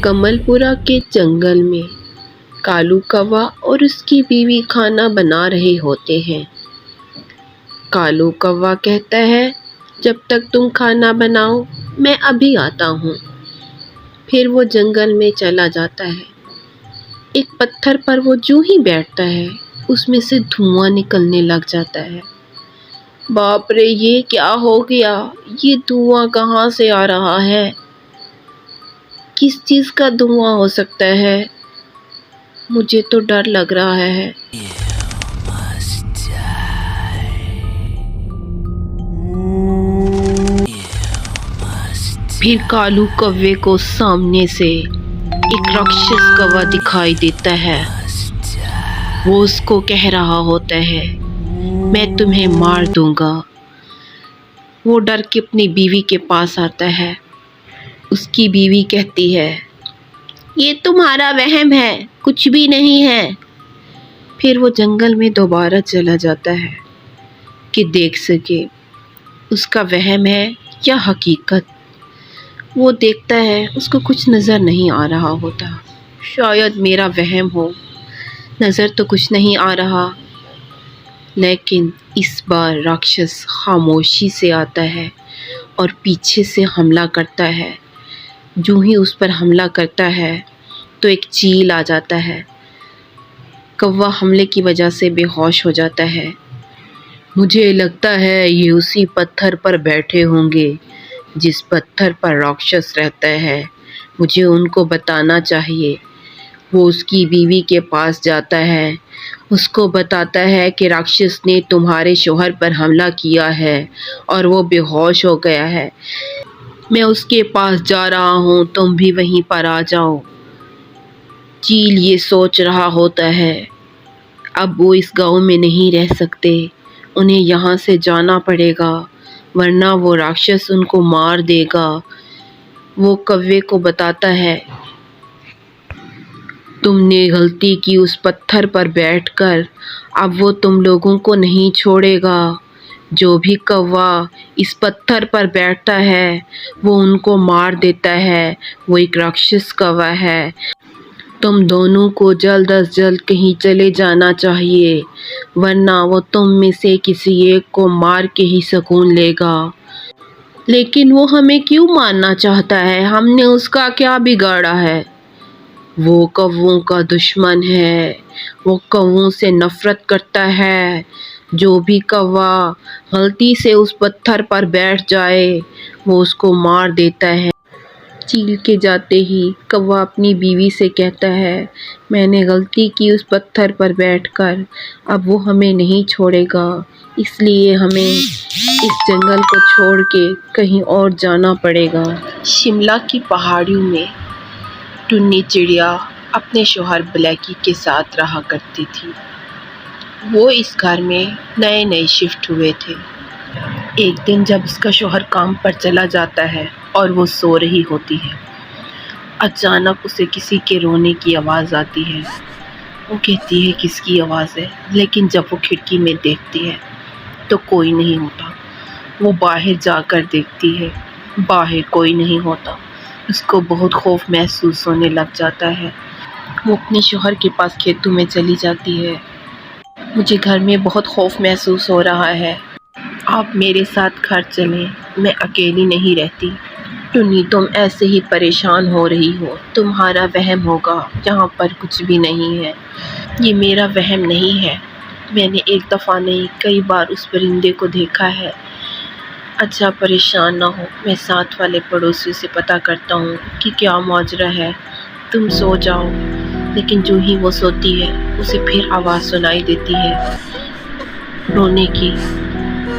کمل پورہ کے جنگل میں کالو کوا اور اس کی بیوی کھانا بنا رہے ہوتے ہیں۔ کالو کوا کہتا ہے، جب تک تم کھانا بناؤ میں ابھی آتا ہوں۔ پھر وہ جنگل میں چلا جاتا ہے۔ ایک پتھر پر وہ جو ہی بیٹھتا ہے اس میں سے دھواں نکلنے لگ جاتا ہے۔ باپ رے، یہ کیا ہو گیا؟ یہ دھواں کہاں سے آ رہا ہے؟ کس چیز کا دھواں ہو سکتا ہے؟ مجھے تو ڈر لگ رہا ہے۔ پھر کالو کوے کو سامنے سے ایک راکشس کوا دکھائی دیتا ہے۔ وہ اس کو کہہ رہا ہوتا ہے، میں تمہیں مار دوں گا۔ وہ ڈر کے اپنی بیوی کے پاس آتا ہے۔ اس کی بیوی کہتی ہے، یہ تمہارا وہم ہے، کچھ بھی نہیں ہے۔ پھر وہ جنگل میں دوبارہ چلا جاتا ہے کہ دیکھ سکے اس کا وہم ہے یا حقیقت۔ وہ دیکھتا ہے، اس کو کچھ نظر نہیں آ رہا ہوتا۔ شاید میرا وہم ہو، نظر تو کچھ نہیں آ رہا۔ لیکن اس بار راکشس خاموشی سے آتا ہے اور پیچھے سے حملہ کرتا ہے۔ جو ہی اس پر حملہ کرتا ہے تو ایک چیل آ جاتا ہے۔ کوا حملے کی وجہ سے بے ہوش ہو جاتا ہے۔ مجھے لگتا ہے یہ اسی پتھر پر بیٹھے ہوں گے جس پتھر پر راکشس رہتا ہے۔ مجھے ان کو بتانا چاہیے۔ وہ اس کی بیوی کے پاس جاتا ہے، اس کو بتاتا ہے کہ راکشس نے تمہارے شوہر پر حملہ کیا ہے اور وہ بے ہوش ہو گیا ہے۔ میں اس کے پاس جا رہا ہوں، تم بھی وہیں پر آ جاؤ۔ چیل یہ سوچ رہا ہوتا ہے، اب وہ اس گاؤں میں نہیں رہ سکتے، انہیں یہاں سے جانا پڑے گا ورنہ وہ راکشس ان کو مار دے گا۔ وہ کوے کو بتاتا ہے، تم نے غلطی کی اس پتھر پر بیٹھ کر، اب وہ تم لوگوں کو نہیں چھوڑے گا۔ جو بھی کوا اس پتھر پر بیٹھتا ہے وہ ان کو مار دیتا ہے۔ وہ ایک راکشس کوا ہے۔ تم دونوں کو جلد از جلد کہیں چلے جانا چاہیے ورنہ وہ تم میں سے کسی ایک کو مار کے ہی سکون لے گا۔ لیکن وہ ہمیں کیوں مارنا چاہتا ہے؟ ہم نے اس کا کیا بگاڑا ہے؟ وہ کووں کا دشمن ہے، وہ کووں سے نفرت کرتا ہے۔ جو بھی کوا غلطی سے اس پتھر پر بیٹھ جائے وہ اس کو مار دیتا ہے۔ چیل کے جاتے ہی کوا اپنی بیوی سے کہتا ہے، میں نے غلطی کی اس پتھر پر بیٹھ کر، اب وہ ہمیں نہیں چھوڑے گا، اس لیے ہمیں اس جنگل کو چھوڑ کے کہیں اور جانا پڑے گا۔ شملہ کی پہاڑیوں میں ٹنی چڑیا اپنے شوہر بلیکی کے ساتھ رہا کرتی تھی۔ وہ اس گھر میں نئے شفٹ ہوئے تھے۔ ایک دن جب اس کا شوہر کام پر چلا جاتا ہے اور وہ سو رہی ہوتی ہے، اچانک اسے کسی کے رونے کی آواز آتی ہے۔ وہ کہتی ہے، کس کی آواز ہے؟ لیکن جب وہ کھڑکی میں دیکھتی ہے تو کوئی نہیں ہوتا۔ وہ باہر جا کر دیکھتی ہے، باہر کوئی نہیں ہوتا۔ اس کو بہت خوف محسوس ہونے لگ جاتا ہے۔ وہ اپنے شوہر کے پاس کھیتوں میں چلی جاتی ہے۔ مجھے گھر میں بہت خوف محسوس ہو رہا ہے، آپ میرے ساتھ گھر چلیں، میں اکیلی نہیں رہتی۔ ٹنی، تم ایسے ہی پریشان ہو رہی ہو، تمہارا وہم ہوگا، یہاں پر کچھ بھی نہیں ہے۔ یہ میرا وہم نہیں ہے، میں نے ایک دفعہ نہیں کئی بار اس پرندے کو دیکھا ہے۔ اچھا پریشان نہ ہو، میں ساتھ والے پڑوسی سے پتہ کرتا ہوں کہ کیا ماجرا ہے، تم سو جاؤ۔ لیکن جو ہی وہ سوتی ہے اسے پھر آواز سنائی دیتی ہے رونے کی۔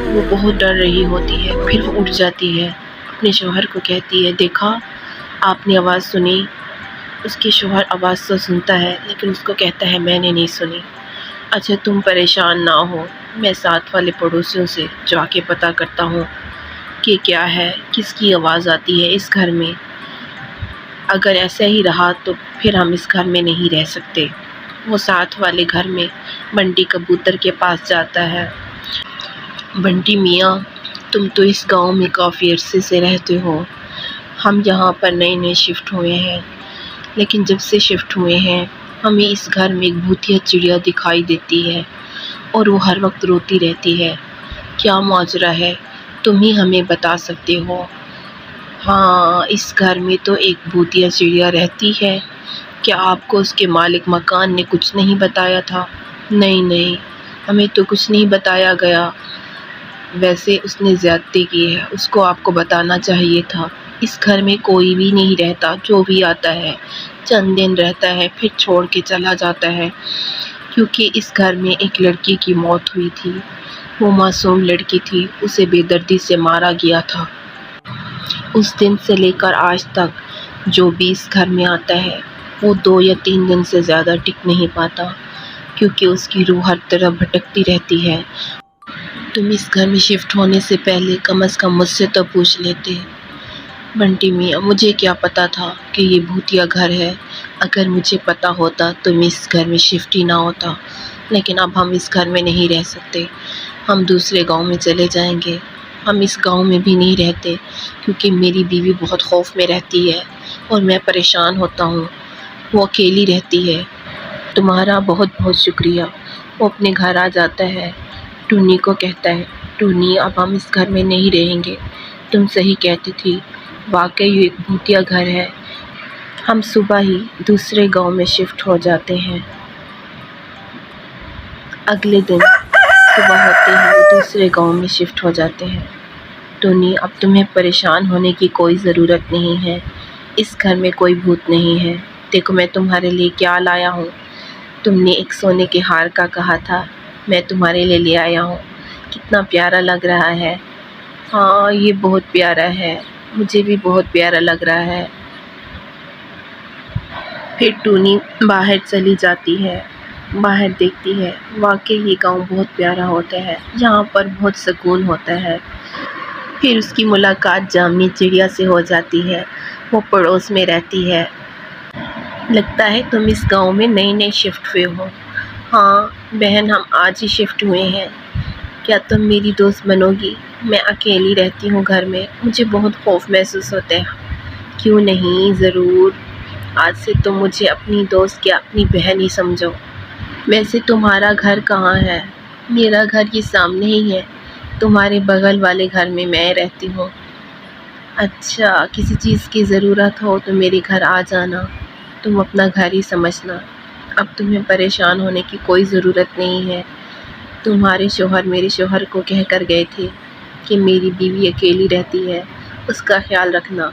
وہ بہت ڈر رہی ہوتی ہے، پھر وہ اٹھ جاتی ہے، اپنے شوہر کو کہتی ہے، دیکھا آپ نے آواز سنی؟ اس کے شوہر آواز تو سنتا ہے لیکن اس کو کہتا ہے، میں نے نہیں سنی۔ اچھا تم پریشان نہ ہو، میں ساتھ والے پڑوسیوں سے جا کے پتہ کرتا ہوں کہ کیا ہے، کس کی آواز آتی ہے اس گھر میں۔ اگر ایسا ہی رہا تو پھر ہم اس گھر میں نہیں رہ سکتے۔ وہ ساتھ والے گھر میں بنٹی کبوتر کے پاس جاتا ہے۔ بنٹی میاں، تم تو اس گاؤں میں کافی عرصے سے رہتے ہو، ہم یہاں پر نئے شفٹ ہوئے ہیں، لیکن جب سے شفٹ ہوئے ہیں ہمیں اس گھر میں ایک بھوتیا چڑیا دکھائی دیتی ہے اور وہ ہر وقت روتی رہتی ہے۔ کیا ماجرا ہے؟ تم ہی ہمیں بتا سکتے ہو۔ ہاں، اس گھر میں تو ایک بھوتیا چڑیا رہتی ہے۔ کیا آپ کو اس کے مالک مکان نے کچھ نہیں بتایا تھا؟ نہیں، ہمیں تو کچھ نہیں بتایا گیا۔ ویسے اس نے زیادتی کی ہے، اس کو آپ کو بتانا چاہیے تھا۔ اس گھر میں کوئی بھی نہیں رہتا، جو بھی آتا ہے چند دن رہتا ہے پھر چھوڑ کے چلا جاتا ہے، کیونکہ اس گھر میں ایک لڑکی کی موت ہوئی تھی۔ وہ معصوم لڑکی تھی، اسے بے دردی سے مارا گیا تھا۔ اس دن سے لے کر آج تک جو بھی اس گھر میں آتا ہے وہ 2 یا 3 دن سے زیادہ ٹک نہیں پاتا، کیونکہ اس کی روح ہر طرف بھٹکتی رہتی ہے۔ تم اس گھر میں شفٹ ہونے سے پہلے کم از کم مجھ سے تو پوچھ لیتے۔ بنٹی میاں، مجھے کیا پتا تھا کہ یہ بھوتیا گھر ہے؟ اگر مجھے پتا ہوتا تو میں اس گھر میں شفٹ ہی نہ ہوتا، لیکن اب ہم اس گھر میں نہیں رہ سکتے، ہم دوسرے گاؤں میں چلے جائیں گے۔ ہم اس گاؤں میں بھی نہیں رہتے کیونکہ میری بیوی بہت خوف میں رہتی ہے اور میں پریشان ہوتا ہوں، وہ اکیلی رہتی ہے۔ تمہارا بہت بہت شکریہ۔ وہ اپنے گھر آ جاتا ہے، ٹونی کو کہتا ہے، ٹونی اب ہم اس گھر میں نہیں رہیں گے، تم صحیح کہتی تھی، واقعی یہ ایک بھوتیا گھر ہے۔ ہم صبح ہی دوسرے گاؤں میں شفٹ ہو جاتے ہیں۔ اگلے دن صبح ہوتے ہی وہ دوسرے گاؤں میں شفٹ ہو جاتے ہیں۔ ٹونی، اب تمہیں پریشان ہونے کی کوئی ضرورت نہیں ہے، اس گھر میں کوئی بھوت نہیں ہے۔ دیکھو میں تمہارے لیے کیا لایا ہوں۔ تم نے ایک سونے کے ہار کا کہا تھا، میں تمہارے لیے لے آیا ہوں۔ کتنا پیارا لگ رہا ہے۔ ہاں، یہ بہت پیارا ہے، مجھے بھی بہت پیارا لگ رہا ہے۔ پھر ٹونی باہر چلی جاتی ہے، باہر دیکھتی ہے، واقعی یہ گاؤں بہت پیارا ہوتا ہے، یہاں پر بہت سکون ہوتا ہے۔ پھر اس کی ملاقات جامنی چڑیا سے ہو جاتی ہے، وہ پڑوس میں رہتی ہے۔ لگتا ہے تم اس گاؤں میں نئی شفٹ ہوئے ہو۔ ہاں بہن، ہم آج ہی شفٹ ہوئے ہیں۔ کیا تم میری دوست بنو گی؟ میں اکیلی رہتی ہوں گھر میں، مجھے بہت خوف محسوس ہوتا ہے۔ کیوں نہیں، ضرور۔ آج سے تم مجھے اپنی دوست یا اپنی بہن ہی سمجھو۔ ویسے تمہارا گھر کہاں ہے؟ میرا گھر یہ سامنے ہی ہے، تمہارے بغل والے گھر میں میں رہتی ہوں۔ اچھا، کسی چیز کی ضرورت ہو تو میرے گھر آ جانا، تم اپنا گھر ہی سمجھنا۔ اب تمہیں پریشان ہونے کی کوئی ضرورت نہیں ہے۔ تمہارے شوہر میرے شوہر کو کہہ کر گئے تھے کہ میری بیوی اکیلی رہتی ہے، اس کا خیال رکھنا۔